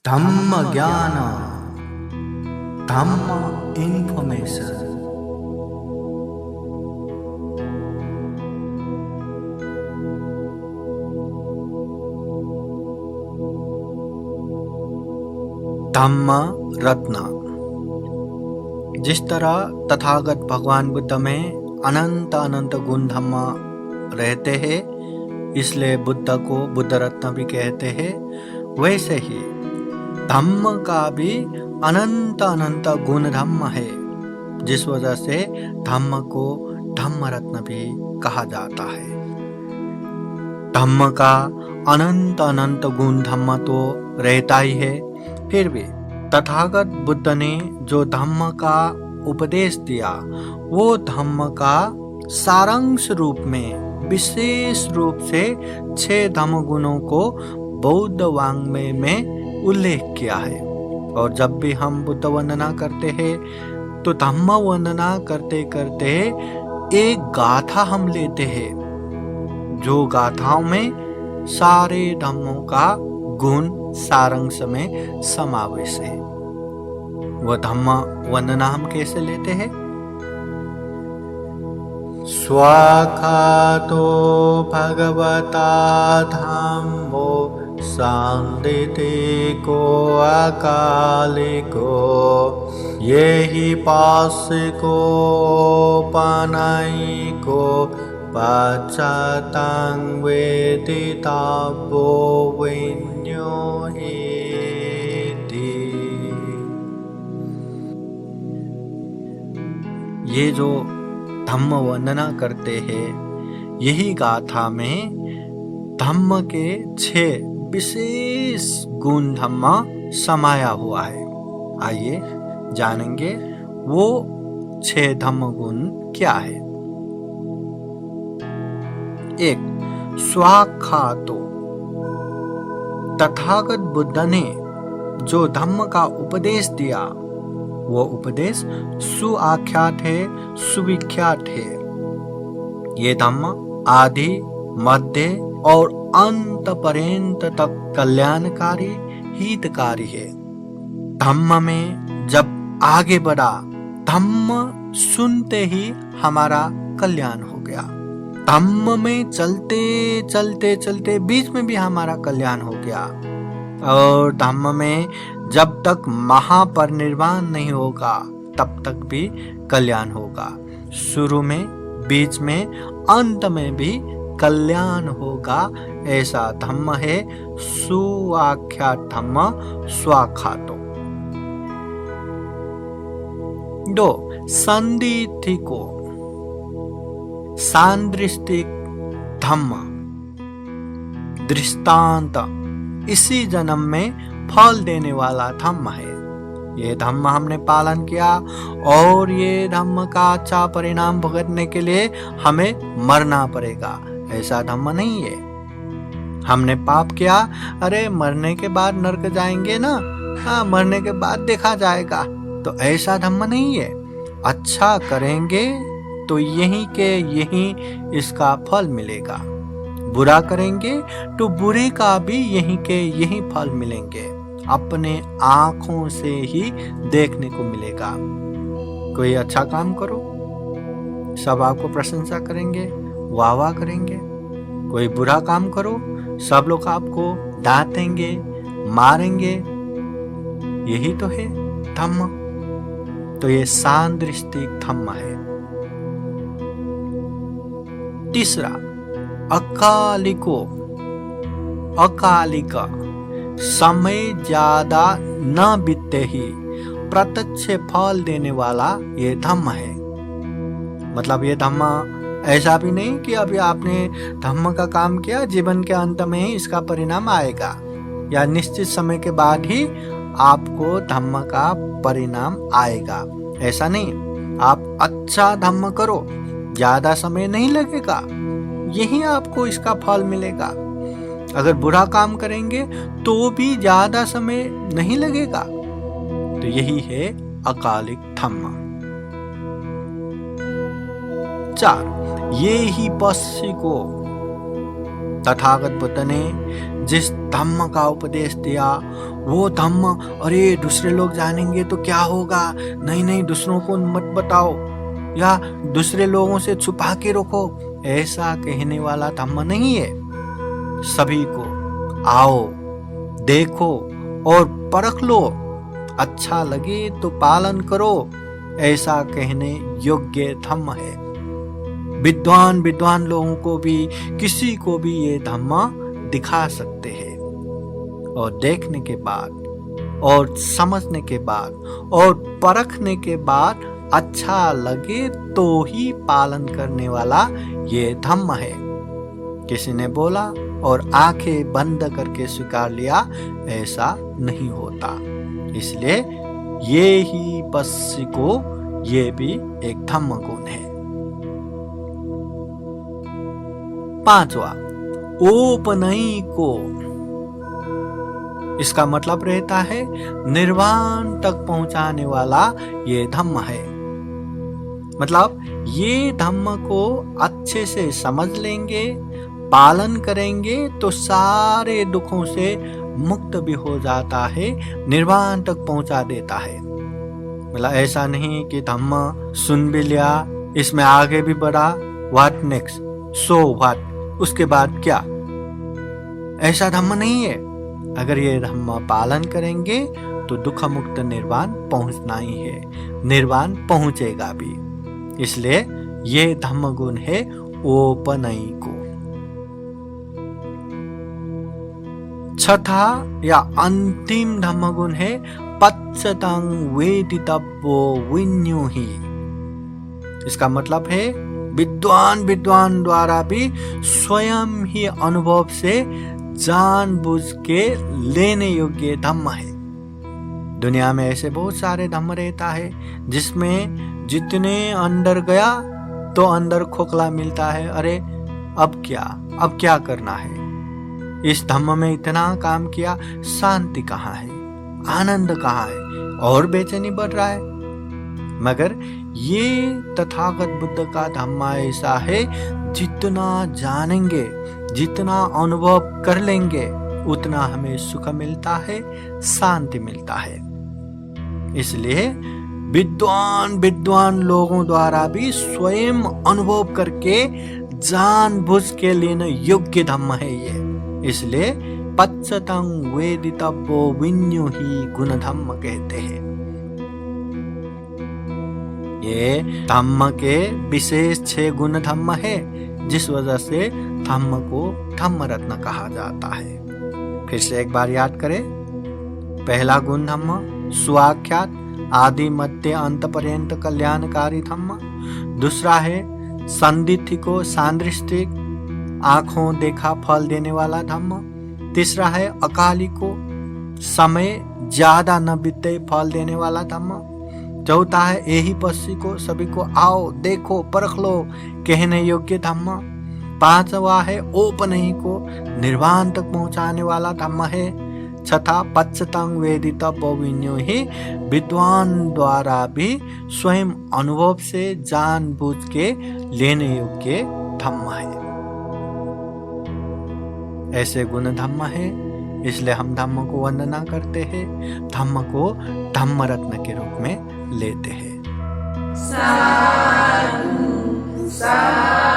धम्म ज्ञान धम्म इंफॉर्मेशन। धम्म रत्न। जिस तरह तथागत भगवान बुद्ध में अनंत अनंत गुण धम्म रहते हैं, इसलिए बुद्ध को बुद्ध रत्न भी कहते हैं, वैसे ही धम्म का भी अनंत अनंत गुण धम्म है, जिस वजह से धम्म को धम्म रत्न भी कहा जाता है। धम्म का अनंत अनंत गुण धम्म तो रहता ही है, फिर भी तथागत बुद्ध ने जो धम्म का उपदेश दिया, वो धम्म का सारांश रूप में विशेष रूप से 6 धम्म गुणों को बौद्ध वाङ्मय में उल्लेख किया है। और जब भी हम बुद्ध वंदना करते हैं तो धम्म वंदना करते करते एक गाथा हम लेते हैं, जो गाथाओं में सारे धम्मों का गुण सारांश में समावेश है। वह धम्म वंदना हम कैसे लेते हैं? स्वाखातो भगवता धम्मो सांदितिको अकालिको येहि पासिको पानयिको पाश्चातां वेदितव्यो विन्यो हेति। ये जो धम्म वंदना करते हैं, यही गाथा में धम्म के 6 विशेष गुण धम्म समाया हुआ है। आइए जानेंगे वो 6 धम्म गुण क्या है। 1. स्वाखातो। तथागत बुद्ध ने जो धम्म का उपदेश दिया, वो उपदेश सुआख्यात है, सुविख्यात है। ये धम्म आदि मध्य और अंत पर्यंत तक कल्याणकारी हितकारी है। धम्म में जब आगे बढ़ा, धम्म सुनते ही हमारा कल्याण हो गया। धम्म में चलते चलते चलते बीच में भी हमारा कल्याण हो गया। और धम्म में जब तक महापरिनिर्वाण नहीं होगा, तब तक भी कल्याण होगा। शुरू में, बीच में, अंत में भी कल्याण होगा। ऐसा धम्म है सुआख्यात धम्म स्वाखातो। 2. संदिथिको। सांदृष्टिक धम्म दृष्टांत इसी जन्म में फल देने वाला धम्म है। ये धम्म हमने पालन किया और ये धम्म का अच्छा परिणाम भुगतने के लिए हमें मरना पड़ेगा, ऐसा धम्म नहीं है। हमने पाप किया, अरे मरने के बाद नरक जाएंगे ना, हाँ मरने के बाद देखा जाएगा, तो ऐसा धम्म नहीं है। अच्छा करेंगे तो यहीं के यहीं इसका फल मिलेगा, बुरा करेंगे तो बुरे का भी यहीं के यहीं फल मिलेंगे, अपने आंखों से ही देखने को मिलेगा। कोई अच्छा काम करो, सब आपको प्रशंसा करेंगे, वाह वाह करेंगे। कोई बुरा काम करो, सब लोग आपको डांटेंगे, मारेंगे। यही तो है धम्म। तो ये सांदृष्टिक धम्म है। 3. अकालिको। अकालिक समय ज्यादा न बीतते ही प्रत्यक्ष फल देने वाला ये धम्म है। मतलब ये धम्म ऐसा भी नहीं कि अभी आपने धम्म का काम किया, जीवन के अंत में ही इसका परिणाम आएगा, या निश्चित समय के बाद ही आपको धम्म का परिणाम आएगा, ऐसा नहीं। आप अच्छा धम्म करो, ज्यादा समय नहीं लगेगा, यही आपको इसका फल मिलेगा। अगर बुरा काम करेंगे तो भी ज्यादा समय नहीं लगेगा। तो यही है अकालिक धम्म। 4. ये ही पश्य को। तथागत बुद्ध ने जिस धम्म का उपदेश दिया वो धम्म, अरे दूसरे लोग जानेंगे तो क्या होगा, नहीं नहीं दूसरों को मत बताओ या दूसरे लोगों से छुपा के रखो, ऐसा कहने वाला धम्म नहीं है। सभी को आओ, देखो और परख लो, अच्छा लगे तो पालन करो, ऐसा कहने योग्य धम्म है। विद्वान लोगों को भी, किसी को भी ये धम्म दिखा सकते हैं और देखने के बाद और समझने के बाद और परखने के बाद अच्छा लगे तो ही पालन करने वाला ये धम्म है। किसी ने बोला और आंखें बंद करके स्वीकार लिया, ऐसा नहीं होता। इसलिए ये ही पश्ची को ये भी एक धम्म गुण है। 5वां, औपनयिको। इसका मतलब रहता है निर्वाण तक पहुंचाने वाला ये धम्म है। मतलब ये धम्म को अच्छे से समझ लेंगे, पालन करेंगे तो सारे दुखों से मुक्त भी हो जाता है, निर्वाण तक पहुंचा देता है। मतलब ऐसा नहीं कि धम्म सुन भी लिया, इसमें आगे भी बढ़ा, व्हाट नेक्स्ट, सो व्हाट, उसके बाद क्या, ऐसा धम्म नहीं है। अगर ये धम्म पालन करेंगे तो दुख मुक्त निर्वाण पहुंचना ही है, निर्वाण पहुंचेगा भी। इसलिए ये धम्म गुण है औपनयिको। 6था या अंतिम धम्म गुण है पच्चतं वेदितव्यो विन्युहि। इसका मतलब है विद्वान द्वारा भी स्वयं ही अनुभव से जानबूझ के लेने योग्य धम्म है। दुनिया में ऐसे बहुत सारे धम्म रहता है जिसमें जितने अंदर गया तो अंदर खोखला मिलता है, अरे अब क्या करना है, इस धम्म में इतना काम किया, शांति कहाँ है, आनंद कहाँ है, और बेचैनी बढ़ रहा है। मगर ये तथागत बुद्ध का धम्म ऐसा है, जितना जानेंगे, जितना अनुभव कर लेंगे, उतना हमें सुख मिलता है, शांति मिलता है। इसलिए विद्वान लोगों द्वारा भी स्वयं अनुभव करके जानबूझ के लेने योग्य धम्म है ये। इसलिए पच्चतं वेदितव्यो विन्युहि गुण धम्म कहते हैं। ये धम्म के विशेष 6 गुण धम्म है, जिस वजह से धम्म को धम्म रत्न कहा जाता है। फिर से एक बार याद करें। पहला गुण धम्म स्वाख्यात, आदि मध्य अंत पर्यंत कल्याणकारी धम्म। दूसरा है संदिथिको सांदृष्टिक, आंखों देखा फल देने वाला धम्म। तीसरा है अकालिको, समय ज्यादा न बीते फल देने वाला धम्म। चौथा है एही पश्ची को, सभी को आओ देखो परख लो कहने योग्य धम्म। 5वां है औपनयिको, निर्वाण तक पहुंचाने वाला धम्म है। 6था पच्चतं वेदितव्यो विन्युहि, विद्वान द्वारा भी स्वयं अनुभव से जानबूझ के लेने योग्य धम्म है। ऐसे गुण धम्म है, इसलिए हम धम्म को वंदना करते हैं, धम्म को धम्म रत्न के रूप में लेते हैं। साधु साधु।